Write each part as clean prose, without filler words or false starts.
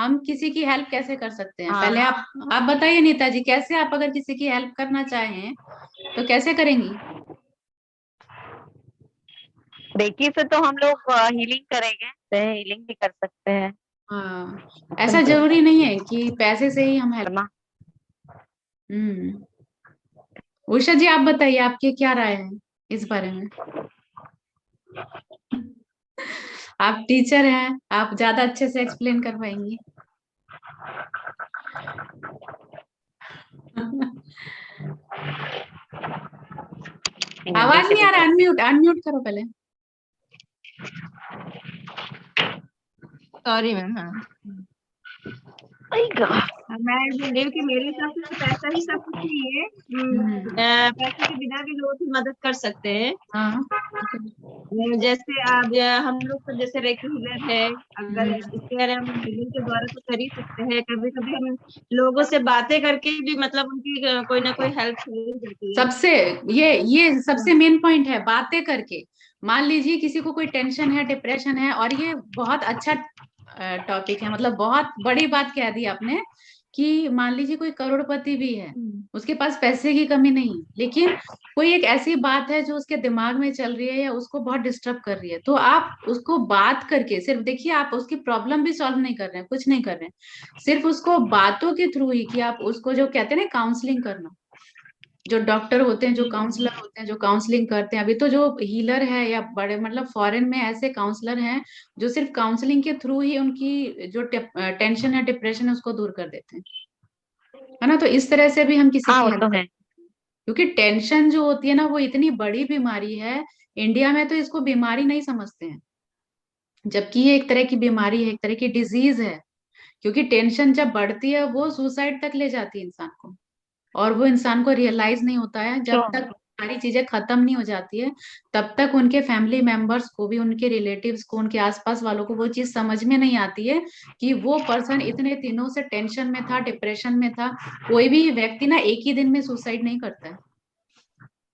हम किसी की हेल्प कैसे कर सकते हैं, हाँ। पहले आप बताइए नीता जी, कैसे आप अगर किसी की हेल्प करना चाहें तो कैसे करेंगी? रेकी से तो हम लोग हीलिंग करेंगे, हीलिंग भी कर सकते हैं। हाँ, ऐसा जरूरी नहीं है कि पैसे से ही हम हेल्प। करना। हम्म। उषा जी, आप बताइए, आपकी क्या राय है इस बारे में? आप टीचर हैं, आप ज्यादा अच्छे से एक्सप्लेन कर पाएंगी। हिंदी आवाज से नहीं भी आ रहा, कर अनम्यूट अनम्यूट करो पहले। Sorry ma'am. हाँ। मैं बोल रही हूँ कि मेरे हिसाब से तो पैसा ही सब कुछ नहीं है। हम्म। पैसे के बिना भी लोग की मदद कर सकते हैं। हाँ। जैसे अब हम लोग तो जैसे रेकी हीलर है। अगर हम्म। इसके बारे में हम हीलिंग के द्वारा तो कर ही सकते हैं। कभी कभी हम लोगों से बातें करके भी मतलब उनकी कोई ना कोई हेल्प हो जाती है। सबसे ये सबसे मेन पॉइंट है, बातें करके। मान लीजिए किसी को कोई टेंशन है, डिप्रेशन है, और ये बहुत अच्छा टॉपिक है, मतलब बहुत बड़ी बात कह दी आपने कि मान लीजिए कोई करोड़पति भी है, हम्म। उसके पास पैसे की कमी नहीं है, लेकिन कोई एक ऐसी बात है जो उसके दिमाग में चल रही है या उसको बहुत डिस्टर्ब कर रही है, तो आप उसको बात करके, सिर्फ देखिए, आप उसकी प्रॉब्लम भी सॉल्व नहीं कर रहे हैं, कुछ नहीं कर रहे हैं, सिर्फ उसको बातों के थ्रू ही, कि आप उसको जो कहते हैं ना काउंसलिंग करना, जो डॉक्टर होते हैं, जो काउंसलर होते हैं, जो काउंसलिंग करते हैं, अभी तो जो हीलर है या बड़े मतलब फॉरेन में ऐसे काउंसलर हैं जो सिर्फ काउंसलिंग के थ्रू ही उनकी जो टेंशन है, डिप्रेशन है, उसको दूर कर देते हैं, है ना? तो इस तरह से भी हम किसी हाँ की वो हेल्प तो कर, है। क्योंकि टेंशन जो होती है ना, वो इतनी बड़ी बीमारी है। इंडिया में तो इसको बीमारी नहीं समझते हैं, जबकि ये एक तरह की बीमारी है, एक तरह की डिजीज है। क्योंकि टेंशन जब बढ़ती है वो सुसाइड तक ले जाती है इंसान को, और वो इंसान को रियलाइज नहीं होता है, तो जब तक सारी चीजें खत्म नहीं हो जाती है, तब तक उनके फैमिली मेंबर्स को भी, उनके रिलेटिव्स को, उनके आसपास वालों को वो चीज समझ में नहीं आती है कि वो पर्सन इतने दिनों से टेंशन में था, डिप्रेशन में था। कोई भी व्यक्ति ना एक ही दिन में सुसाइड नहीं करता है,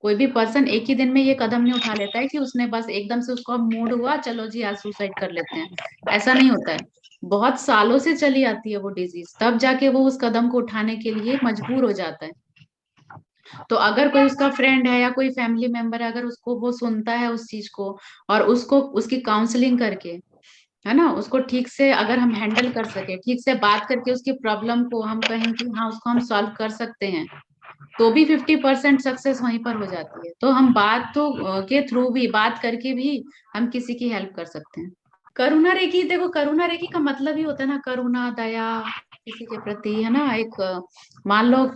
कोई भी पर्सन एक ही दिन में ये कदम नहीं उठा लेता है कि उसने बस एकदम से उसको मूड हुआ चलो जी आज सुसाइड कर लेते हैं, ऐसा नहीं होता है। बहुत सालों से चली आती है वो डिजीज, तब जाके वो उस कदम को उठाने के लिए मजबूर हो जाता है। तो अगर कोई उसका फ्रेंड है या कोई फैमिली मेंबर है, अगर उसको वो सुनता है उस चीज को, और उसको उसकी काउंसलिंग करके, है ना, उसको ठीक से अगर हम हैंडल कर सके, ठीक से बात करके उसकी प्रॉब्लम को हम कहें कि हाँ उसको हम सॉल्व कर सकते हैं, तो भी 50% सक्सेस वहीं पर हो जाती है। तो हम बात तो के थ्रू भी, बात करके भी हम किसी की हेल्प कर सकते हैं। करुणा रेखी, देखो करुणा रेखी का मतलब ही होता है ना, करुणा, दया, किसी के प्रति, है ना, एक मान लो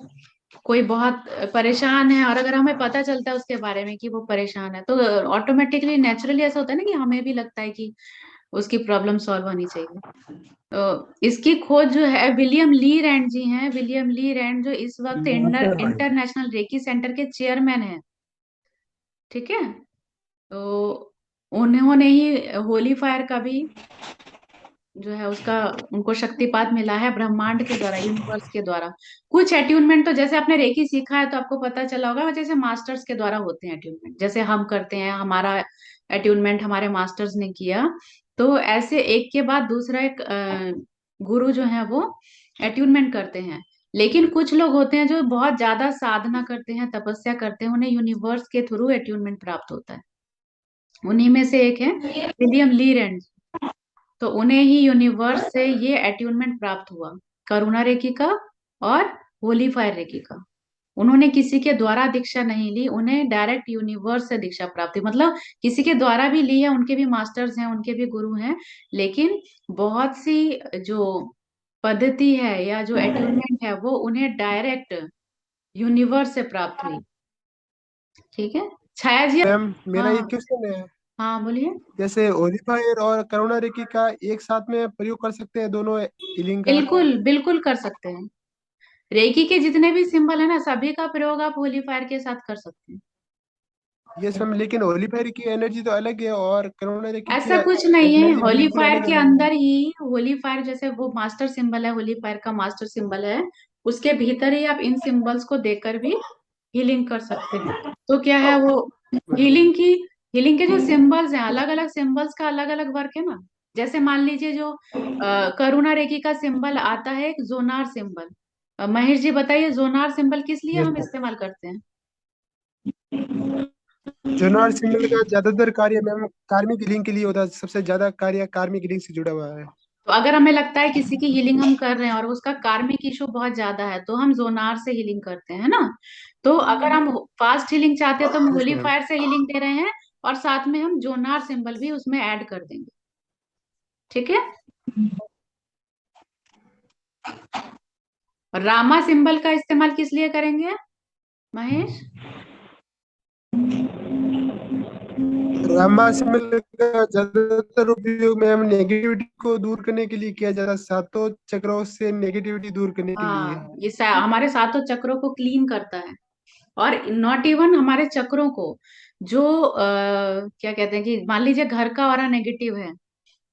कोई बहुत परेशान है, और अगर हमें पता चलता है उसके बारे में कि वो परेशान है, तो ऑटोमेटिकली नेचुरली ऐसा होता है ना कि हमें भी लगता है कि उसकी प्रॉब्लम सॉल्व होनी चाहिए। तो इसकी खोज जो है विलियम ली रैंड जी हैं, विलियम ली रैंड जो इस वक्त इंटरनेशनल रेकी सेंटर के चेयरमैन हैं, ठीक है? तो उन्होंने ही होली फायर का भी जो है उसका, उनको शक्तिपात मिला है ब्रह्मांड के द्वारा, यूनिवर्स के द्वारा। कुछ अट्यूनमेंट तो जैसे आपने रेकी सीखा है तो आपको पता चला होगा, जैसे मास्टर्स के द्वारा होते हैं अट्यूनमेंट, जैसे हम करते हैं, हमारा अट्यूनमेंट हमारे मास्टर्स ने किया, तो ऐसे एक के बाद दूसरा एक गुरु जो है वो अट्यूनमेंट करते हैं। लेकिन कुछ लोग होते हैं जो बहुत ज्यादा साधना करते हैं, तपस्या करते हैं, उन्हें यूनिवर्स के थ्रू अट्यूनमेंट प्राप्त होता है। उन्हीं में से एक है विलियम ली रैंड। तो उन्हें ही यूनिवर्स से ये अट्यूनमेंट प्राप्त हुआ, करुणा रेखी का और होली फायर रेखी का। उन्होंने किसी के द्वारा दीक्षा नहीं ली, उन्हें डायरेक्ट यूनिवर्स से दीक्षा प्राप्त हुई, मतलब किसी के द्वारा भी ली है, उनके भी मास्टर्स हैं, उनके भी गुरु हैं, लेकिन बहुत सी जो पद्धति है या जो अट्यूनमेंट है वो उन्हें डायरेक्ट यूनिवर्स से प्राप्त हुई। ठीक है, छाया जी। मैम मेरा हाँ एक क्वेश्चन है। हाँ बोलिए। जैसे ओलिफायर और करुणा रेकी का एक साथ में प्रयोग कर सकते हैं दोनों हीलिंग का? बिल्कुल बिल्कुल कर सकते हैं, रेकी के जितने भी सिंबल है ना, सभी का प्रयोग आप होली फायर के साथ कर सकते हैं। यस मैम, लेकिन ओलिफायर की एनर्जी तो अलग है और करुणा रेकी की ऐसा कुछ नहीं है, एनर्जी होली बिल्कुल फायर अलग के है मैम। अंदर ही, होली फायर जैसे वो मास्टर सिंबल है, होली फायर का मास्टर सिंबल है, उसके भीतर ही आप इन सिंबल्स को देकर भी हीलिंग कर सकते हैं। तो क्या है वो हीलिंग की, हीलिंग के जो सिंबल्स हैं, अलग अलग सिंबल्स का अलग अलग वर्क है ना। जैसे मान लीजिए जो करुणा रेखी का सिंबल आता है एक जोनार सिंबल। महेश जी बताइए जोनार सिंबल किस लिए यस हम मैम। इस्तेमाल करते हैं? जोनार सिंबल का ज्यादातर कार्य मैम कार्मिक हीलिंग के लिए होता है, सबसे ज्यादा कार्य कार्मिक हीलिंग से जुड़ा हुआ है। तो अगर हमें लगता है किसी की हीलिंग हम कर रहे हैं और उसका कार्मिक इशू बहुत ज्यादा है तो हम जोनार से हीलिंग करते हैं, है ना। तो अगर हम फास्ट हीलिंग चाहते हैं तो हम यस होली मैम। फायर से हीलिंग दे रहे हैं, और साथ में हम जोनार सिंबल भी उसमें ऐड कर देंगे। ठीक है। और रामा सिंबल का इस्तेमाल किस लिए करेंगे महेश? रामा सिंबल का ज्यादातर उपयोग मैम नेगेटिविटी को दूर करने के लिए किया जाता है, सातों चक्रों से नेगेटिविटी दूर करने के लिए। हाँ, ये हमारे सातों चक्रों को क्लीन करता है। और नॉट इवन हमारे चक्रों को, जो क्या कहते हैं कि मान लीजिए घर का ऑरा नेगेटिव है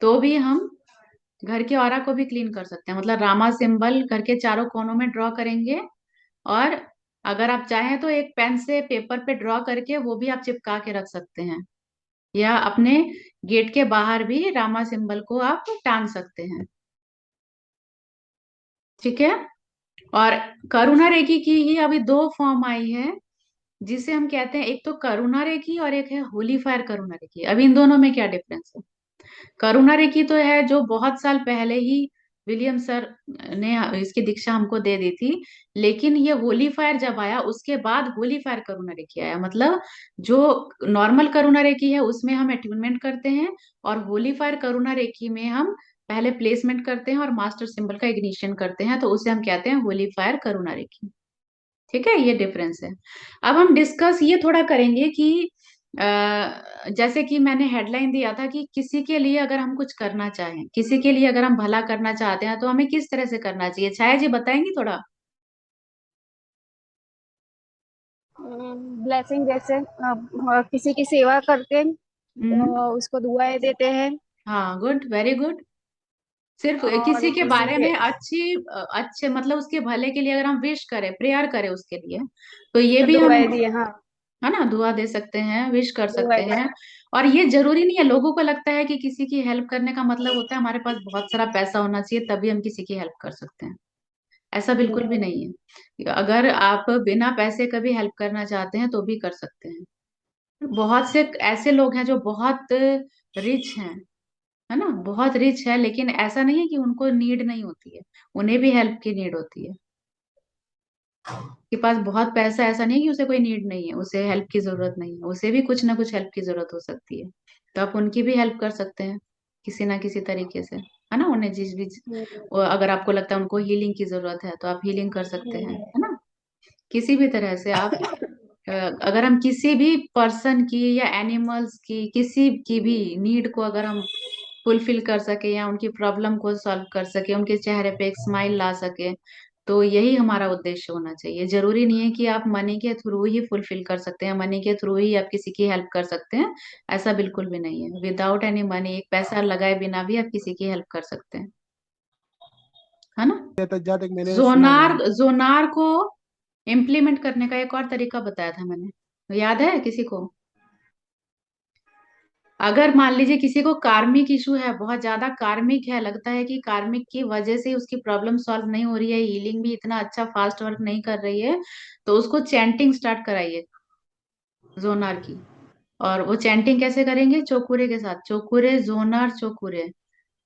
तो भी हम घर के ऑरा को भी क्लीन कर सकते हैं। मतलब रामा सिंबल घर के चारों कोनों में ड्रॉ करेंगे, और अगर आप चाहें तो एक पेन से पेपर पे ड्रॉ करके वो भी आप चिपका के रख सकते हैं, या अपने गेट के बाहर भी रामा सिंबल को आप टांग सकते हैं। ठीक है। और करुणा रेखी की ही अभी दो फॉर्म आई है, जिसे हम कहते हैं, एक तो करुणा रेखी और एक है होली फायर करुणा रेखी। अभी इन दोनों में क्या डिफरेंस है? करुणा रेखी तो है जो बहुत साल पहले ही विलियम सर ने इसकी दीक्षा हमको दे दी थी, लेकिन ये होली फायर जब आया उसके बाद होली फायर करुणा रेखी आया। मतलब जो नॉर्मल करुणा रेखी है उसमें हम अट्यूनमेंट करते हैं, और होली फायर करुणा रेखी में हम पहले प्लेसमेंट करते हैं और मास्टर सिंबल का इग्निशन करते हैं, तो उसे हम कहते हैं होली फायर करुणा रेखी। ठीक है, ये डिफरेंस है। अब हम डिस्कस ये थोड़ा करेंगे कि जैसे कि मैंने हेडलाइन दिया था कि किसी के लिए अगर हम कुछ करना चाहें, किसी के लिए अगर हम भला करना चाहते हैं तो हमें किस तरह से करना चाहिए। छाया जी बताएंगी थोड़ा? ब्लेसिंग जैसे किसी की सेवा करके हम्म। उसको दुआएं देते हैं। हाँ, गुड, वेरी गुड। सिर्फ और किसी के किसी बारे के में अच्छे मतलब उसके भले के लिए अगर हम विश करें, प्रेयर करें उसके लिए, तो ये भी हम, दुआएं दिए, हाँ। है ना, दुआ दे सकते हैं, विश कर सकते दुआएं हैं। और ये जरूरी नहीं है, लोगों को लगता है कि किसी की हेल्प करने का मतलब होता है हमारे पास बहुत सारा पैसा होना चाहिए तभी हम किसी की हेल्प कर सकते हैं। ऐसा बिल्कुल भी नहीं है। अगर आप बिना पैसे का भी हेल्प करना चाहते हैं तो भी कर सकते हैं। बहुत से ऐसे लोग हैं जो बहुत रिच हैं, है ना, बहुत रिच है, लेकिन ऐसा नहीं है कि उनको नीड नहीं होती है, उन्हें भी हेल्प की नीड होती है। के पास बहुत पैसा, ऐसा नहीं है कि उसे कोई नीड नहीं है, उसे हेल्प की जरूरत नहीं है, उसे भी कुछ ना कुछ हेल्प की जरूरत हो सकती है। तो आप उनकी भी हेल्प कर सकते हैं किसी ना किसी तरीके से, है ना। उन्हें जिस भी, अगर आपको लगता है उनको हीलिंग की जरूरत है तो आप हीलिंग कर सकते हैं, है ना। किसी भी तरह से आप अगर हम किसी भी पर्सन की या एनिमल्स की किसी की भी नीड को अगर हम फुलफिल कर सके या उनकी प्रॉब्लम को सॉल्व कर सके, उनके चेहरे पे एक स्माइल ला सके, तो यही हमारा उद्देश्य होना चाहिए। जरूरी नहीं है कि आप मनी के थ्रू ही फुलफिल कर सकते हैं, मनी के थ्रू ही आप किसी की हेल्प कर सकते हैं, ऐसा बिल्कुल भी नहीं है। विदाउट एनी मनी, एक पैसा लगाए बिना भी आप किसी की हेल्प कर सकते हैं, है ना। जहाँ तक मैंने सुना जोनार मैम। जोनार को इम्प्लीमेंट करने का एक और तरीका बताया था मैंने, याद है किसी को? अगर मान लीजिए किसी को कार्मिक इशू है, बहुत ज्यादा कार्मिक है, लगता है कि कार्मिक की वजह से उसकी प्रॉब्लम सॉल्व नहीं हो रही है, हीलिंग भी इतना अच्छा फास्ट वर्क नहीं कर रही है, तो उसको चैंटिंग स्टार्ट कराइए जोनार की। और वो चैंटिंग कैसे करेंगे? चोकुरे के साथ, चोकुरे जोनार चोकुरे,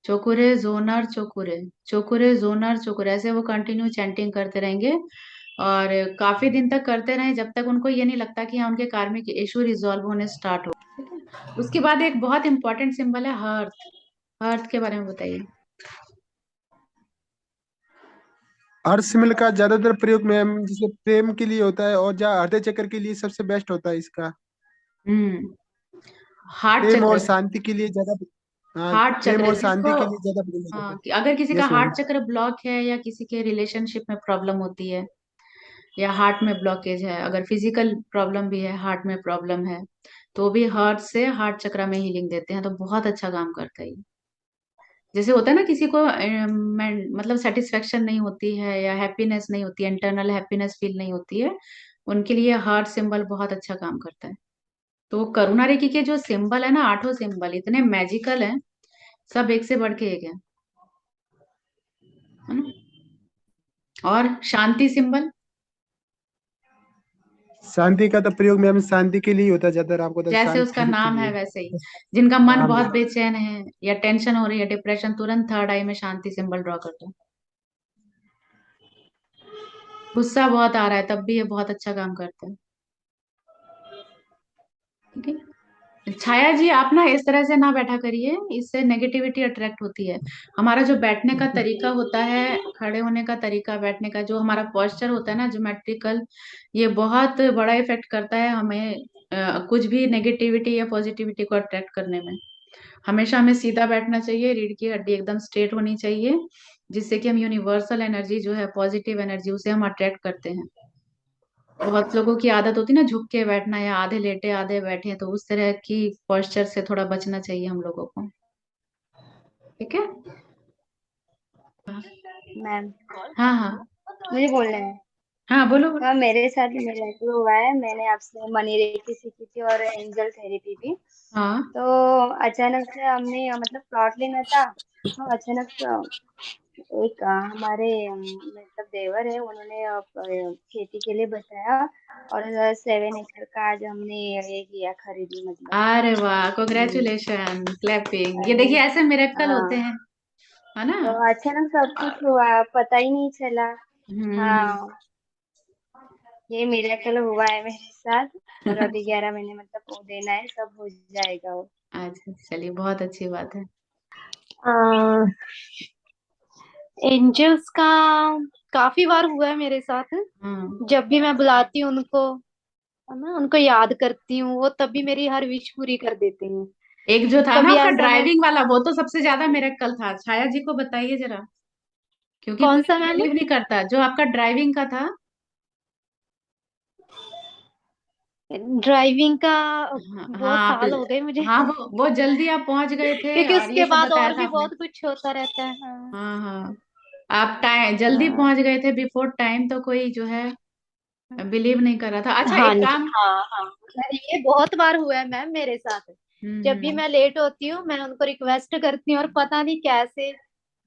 चोकुरे जोनार चोकुरे, चोकुरे जोनार चोकुरे, ऐसे वो कंटिन्यू चैंटिंग करते रहेंगे। और काफी दिन तक करते रहे, जब तक उनको ये नहीं लगता कि हाँ उनके कार्मिक इशू रिजॉल्व होने स्टार्ट हो। ठीक है। उसके बाद एक बहुत इंपॉर्टेंट सिंबल है हर्थ। हर्थ के बारे में बताइए। अर्थ सिंबल का ज्यादातर प्रयोग मैम जैसे प्रेम के लिए होता है, और जहाँ हृदय चक्र के लिए सबसे बेस्ट होता है इसका। हम्म। हार्ट प्रेम और चक्र, शांति के लिए ज्यादा। हाँ, हार्ट प्रेम चक्र और जिसको, शांति के लिए ज्यादा प्रयोग होता हाँ, है। कि अगर किसी का यस मैम। हार्ट चक्र ब्लॉक है या किसी के रिलेशनशिप में प्रॉब्लम होती है या हार्ट में ब्लॉकेज है, अगर फिजिकल प्रॉब्लम भी है, हार्ट में प्रॉब्लम है, तो भी हार्ट से हार्ट चक्र में हीलिंग देते हैं, तो बहुत अच्छा काम करता है ये। जैसे होता है ना किसी को मतलब सेटिस्फेक्शन नहीं होती है या हैप्पीनेस नहीं होती है, इंटरनल हैप्पीनेस फील नहीं होती है, उनके लिए हार्ट सिंबल बहुत अच्छा काम करता है। तो करुणा रेखी के जो सिंबल है ना, आठों सिंबल इतने मैजिकल हैं, सब एक से बढ़ के एक है ना। और शांति सिंबल, शांति का तो प्रयोग मैम शांति के लिए ही होता है, ज्यादातर आपको तो जैसे उसका शांति के नाम है लिए। वैसे ही, जिनका मन हाँ बहुत मैम। बेचैन है या टेंशन हो रही है, डिप्रेशन, तुरंत थर्ड आई में शांति सिंबल ड्रॉ कर दो। गुस्सा बहुत आ रहा है तब भी ये बहुत अच्छा काम करते हैं। ठीक है, छाया जी आप ना इस तरह से ना बैठा करिए, इससे नेगेटिविटी अट्रैक्ट होती है। हमारा जो बैठने का तरीका होता है, खड़े होने का तरीका, बैठने का जो हमारा पोस्चर होता है ना, ज्योमेट्रिकल, ये बहुत बड़ा इफेक्ट करता है हमें कुछ भी नेगेटिविटी या पॉजिटिविटी को अट्रैक्ट करने में। हमेशा हमें सीधा बैठना चाहिए, रीढ़ की हड्डी एकदम स्ट्रेट होनी चाहिए, जिससे कि हम यूनिवर्सल एनर्जी जो है, पॉजिटिव एनर्जी, उसे हम अट्रैक्ट करते हैं। बहुत लोगों की आदत होती है ना झुक के बैठना या आधे लेटे आधे बैठे, तो उस तरह की पोस्चर से थोड़ा बचना चाहिए हम लोगों को। ठीक है। मैम हाँ हाँ मुझे बोलना है। हाँ, बोलो बोलो। हाँ मेरे साथ मिराकल हुआ है। मैंने आपसे मनी रेकी सीखी थी और एंजल थेरेपी भी। हाँ तो अचानक से हमने मतलब प्लॉट लेना था। तो अचानक से एक हमारे मतलब देवर है, उन्होंने खेती के लिए बताया। और 7 एकड़ का आज हमने ये किया, खरीदी मतलब। अरे वाह, हम्म, कॉन्ग्रेचुलेशन, क्लैपिंग। ये देखिए अरे ऐसे मिरेकल होते हाँ। हैं, है ना। तो अचानक सब कुछ हुआ, पता ही नहीं चला। हम्म। हाँ ये मिरेकल हुआ है मेरे साथ। और अभी 11 महीने मतलब वो देना है, सब हो जाएगा वो। अच्छा चलिए, बहुत अच्छी बात है। एंजल्स का काफी बार हुआ है मेरे साथ। हाँ, जब भी मैं बुलाती हूँ उनको, है ना, उनको याद करती हूँ, वो तभी मेरी हर विश पूरी कर देते हैं। एक जो था ना कभी आपका ऐसा नहीं। ड्राइविंग वाला, वो तो सबसे ज्यादा मिरेकल था। छाया जी को बताइए जरा, क्योंकि कौन कोई सा मैम? बिलीव नहीं करता। जो आपका ड्राइविंग का था, ड्राइविंग का हाँ हाँ, बहुत आप, साल हो गए मुझे। हाँ वो जल्दी आप पहुंच गए थे क्योंकि और ये उसके सब बाद बताया और था भी आपने। बहुत कुछ होता रहता है। हाँ हाँ हाँ, आप टाइम जल्दी हाँ पहुंच गए थे बिफोर टाइम, तो कोई जो है बिलीव नहीं कर रहा था। अच्छा हाँ एक जी, काम। हाँ हाँ। अरे ये बहुत बार हुआ है मैम मेरे साथ। जब भी हम्म। मैं लेट होती हूँ, मैं उनको रिक्वेस्ट करती हूँ और पता नहीं कैसे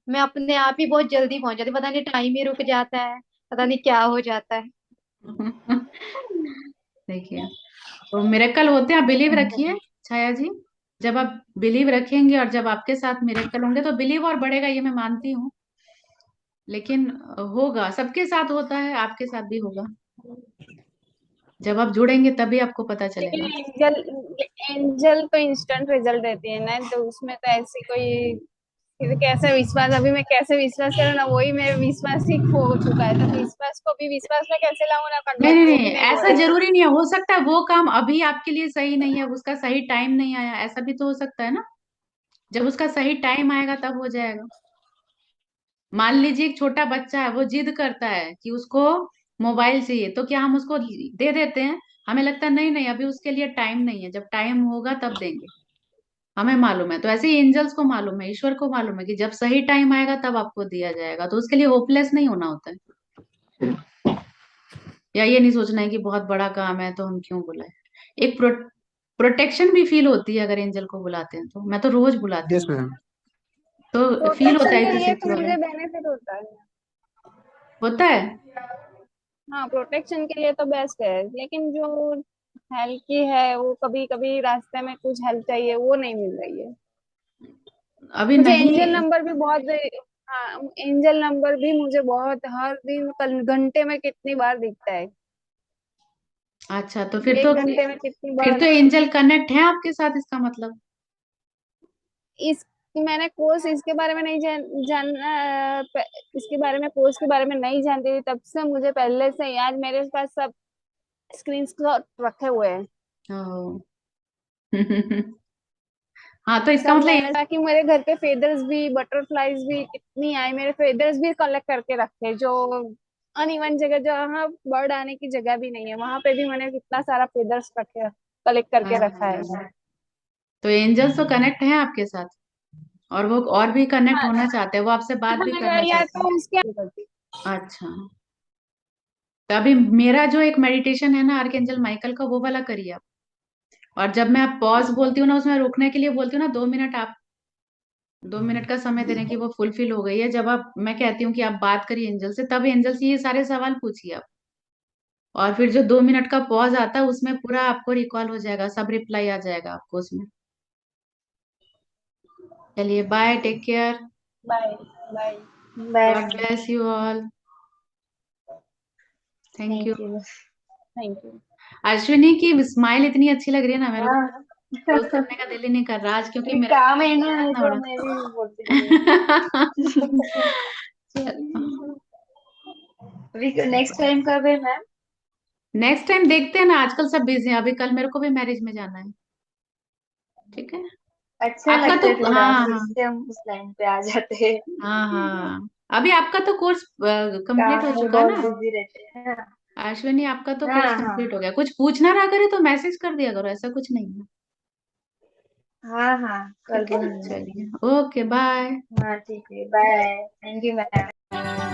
मैं अपने आप ही बहुत जल्दी पहुंच जाती हूँ। पता नहीं टाइम ही रुक जाता है, पता नहीं क्या हो जाता है। देखिए, तो मिरेकल होते हैं, आप बिलीव रखिए छाया जी। जब आप बिलीव रखेंगे और जब आपके साथ मिरेकल होंगे तो बिलीव और बढ़ेगा, ये मैं मानती हूँ। लेकिन होगा, सबके साथ होता है, आपके साथ भी होगा। जब आप जुड़ेंगे तभी आपको पता लेकिन चलेगा। एंजल एंजल तो इंस्टेंट रिजल्ट देती है ना, तो उसमें तो ऐसी कोई फिर कैसे विश्वास, अभी मैं कैसे विश्वास करूँ ना, वही मेरे विश्वास ही खो चुका है। तो विश्वास को भी विश्वास में कैसे लाऊं ना, नहीं कन्वर्ट नहीं वो नहीं, भी नहीं हो ऐसा रहा है। जरूरी नहीं है। हो सकता है वो काम अभी आपके लिए सही नहीं है, उसका सही टाइम नहीं आया, ऐसा भी तो हो सकता है ना। जब उसका सही टाइम आएगा तब हो जाएगा। मान लीजिए एक छोटा बच्चा है, वो जिद करता है कि उसको मोबाइल चाहिए, तो क्या हम उसको दे देते हैं? हमें लगता है नहीं नहीं, अभी उसके लिए टाइम नहीं है, जब टाइम होगा तब देंगे। हमें मालूम है, तो ऐसे ही एंजल्स को मालूम है, ईश्वर को मालूम है कि जब सही टाइम आएगा तब आपको दिया जाएगा। तो उसके लिए होपलेस नहीं होना होता है, या ये नहीं सोचना है कि बहुत बड़ा काम है तो हम क्यों बुलाए। एक प्रोटेक्शन भी फील होती है अगर एंजल को बुलाते हैं, तो मैं तो रोज बुलाती यस हूँ, मैम। तो फील होता प्रोटेक्शन है के कि लिए तो सिक्योर है। मुझे बेनिफिट होता है। होता है। हाँ प्रोटेक्शन के लिए तो बेस्ट है, लेकिन जो हेल्प की है, वो कभी कभी रास्ते में कुछ हेल्प चाहिए, वो नहीं मिल रही है। अभी मुझे नहीं। एंजल नंबर भी बहुत, हाँ एंजल नंबर भी मुझे बहुत, हर दिन कल घंटे में कितनी बार दिखता है। अच्छा, तो 1 घंटे में कितनी फिर बार। तो एंजल कनेक्ट है आपके साथ, इसका मतलब। इस मैंने कोर्स इसके बारे में नहीं जानना, इसके बारे में, कोर्स के बारे में नहीं जानती थी, तब से मुझे पहले से ही आज मेरे पास सब स्क्रीन शॉट रखे हुए हैं। ओह। हाँ, तो इसका सब मतलब मैंने, ताकि मेरे घर पे फेदर्स भी, बटरफ्लाईज भी कितनी आए, मेरे फेदर्स भी कलेक्ट करके रखे, जो अनइवन जगह, जहाँ बर्ड आने की जगह भी नहीं है, वहां पे भी मैंने कितना सारा फेदर्स कलेक्ट करके रखा है। तो एंजल्स तो कनेक्ट हैं आपके साथ, और वो और भी कनेक्ट हाँ होना चाहते हैं, वो आपसे बात भी हाँ, करना या चाहते हैं। तो उसके अच्छा, तो अभी मेरा जो एक मेडिटेशन है ना आर्कएंजल माइकल का, वो वाला करिए आप। और जब मैं पॉज बोलती हूँ ना, उसमें रुकने के लिए बोलती हूँ ना, 2 मिनट आप 2 मिनट का समय देने की वो फुलफिल हो गई है। जब आप, मैं कहती हूँ कि आप बात करिए एंजल से, तब एंजल से ये सारे सवाल पूछिए आप। और फिर जो 2 मिनट का पॉज आता है उसमें पूरा आपको रिकॉल हो जाएगा, सब रिप्लाई आ जाएगा आपको उसमें। चलिए bye, take care, bye bye. Bye God ma'am. Bless you all, thank you. Thank you. Thank you. Ashwini की स्माइल इतनी अच्छी लग रही है ना, मेरे को हाँ क्लोज करने का दिल ही नहीं कर रहा आज, क्योंकि ये मेरा काम है ना, इतना तो बड़ा। मैं भी बोलती रहूँ। अभी नेक्स्ट टाइम कब है मैम? नेक्स्ट टाइम देखते हैं ना, आजकल सब बिजी हैं, अभी कल मेरे को भी मैरिज में जाना है। ठीक है, अच्छा आपका लगता तो, है थोड़ा, हाँ फिर हाँ, से हम उस लाइन पे आ जाते हैं। हाँ हाँ, अभी आपका तो कोर्स कंप्लीट हो काम में चुका है बहुत ना बिजी रहते हैं ना। अश्विनी, आपका तो कोर्स हाँ हाँ कंप्लीट हो गया। कुछ पूछना रहा करे तो मैसेज कर दिया करो, ऐसा कुछ नहीं है। हाँ हाँ, कर ठीक है, दूंगी मैं। चलिए, ओके बाय। हाँ ठीक है, बाय। Thank you ma'am.